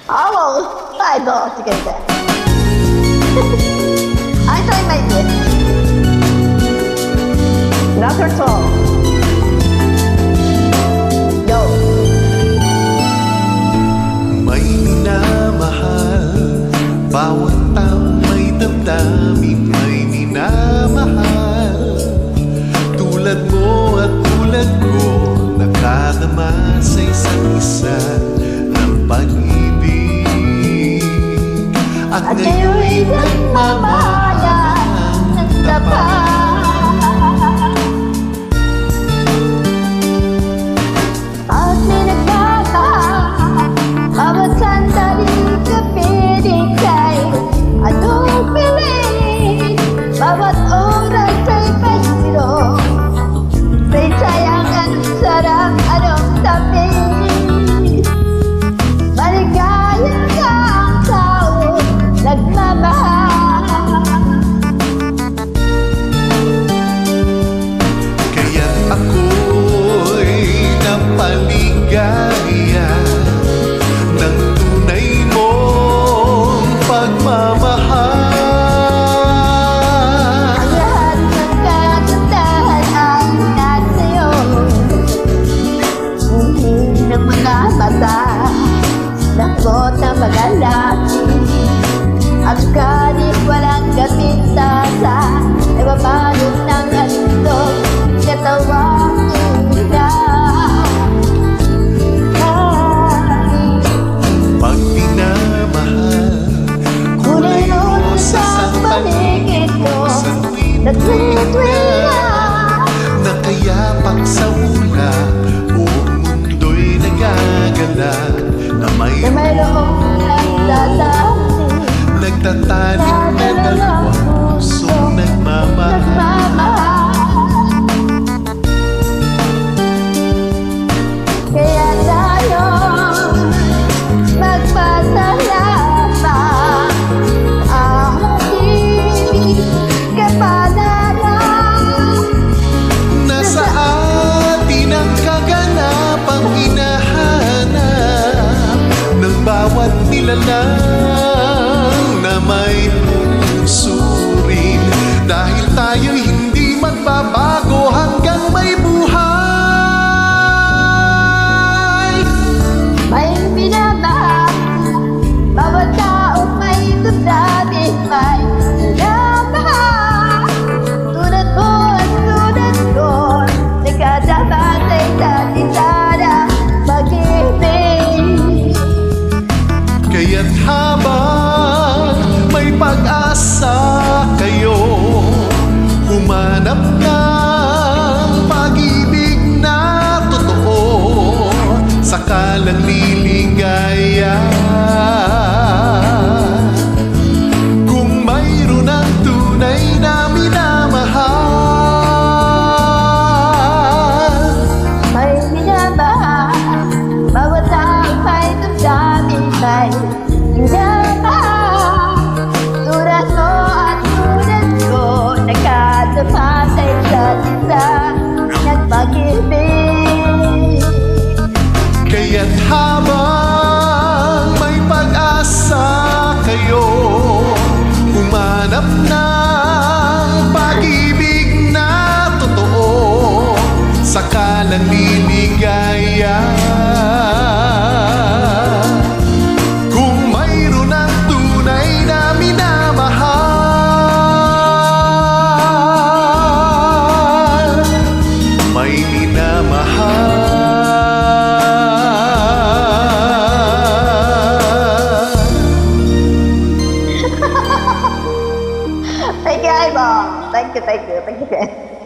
Hello, idol together. I try my best. Another song. Yo. May minamahal, bawat taong may damdamin may minamahal. Tulad mo at tulad ko, nakadama sa isa't isa ng pag-ibig. At Ngayon nagmamahalan ng tapat. At may nagkataon, bawat sandaling kapiling kay anong piling, bawat oras ay pagsiro. May sayang anong sarap, anong tamis. Maligaya ka ang tao, nagmamahal. kaya't ako'y napaligaya ng tunay mong pagmamahal. Ang lahat ng kagandahan ay nasa'yo. Hindi ng mga mata, lakot ng mga laki. At kahit walang kapintasa, ay mabalot ng alindog, katawang ilaw. Pag pinamahal, Kulay mo sa paligid ko, sa nagtutwila. nakayapak sa ula, buong mundo'y nagagala na Na mayroong nagdadami, nagtatanim na dalawang pusong nagmamahal. Kaya tayo magpasalamat, ating kapalaran. Nasa atin ang kaganapang hinahanap ng bawat nilalang na may puso rin. Dahil tayo'y hindi magbabago hanggang may buhay. May minamahal, bawat taong may damdamin may minamahal. Tulad mo at tulad ko, nagkadama sa isa't isa na pag-ibig. Kaya't habang may pag-asa kayo, humanap ng pag-ibig na totoo, sakalang liligaya. Kung mayroon ang tunay na minamahal. May minamahal, bawat taong may damdamin may minamahal. Tulad mo at tulad ko, nagkadama sa isa't isa ng pag-ibig. Kaya't habang may pag-asa kayo, humanap ng pag-ibig na totoo, sakalang liligaya. Kung mayroon ang tunay na minamahal, may minamahal. Thank you, Ibo. Thank you, thank you, thank you.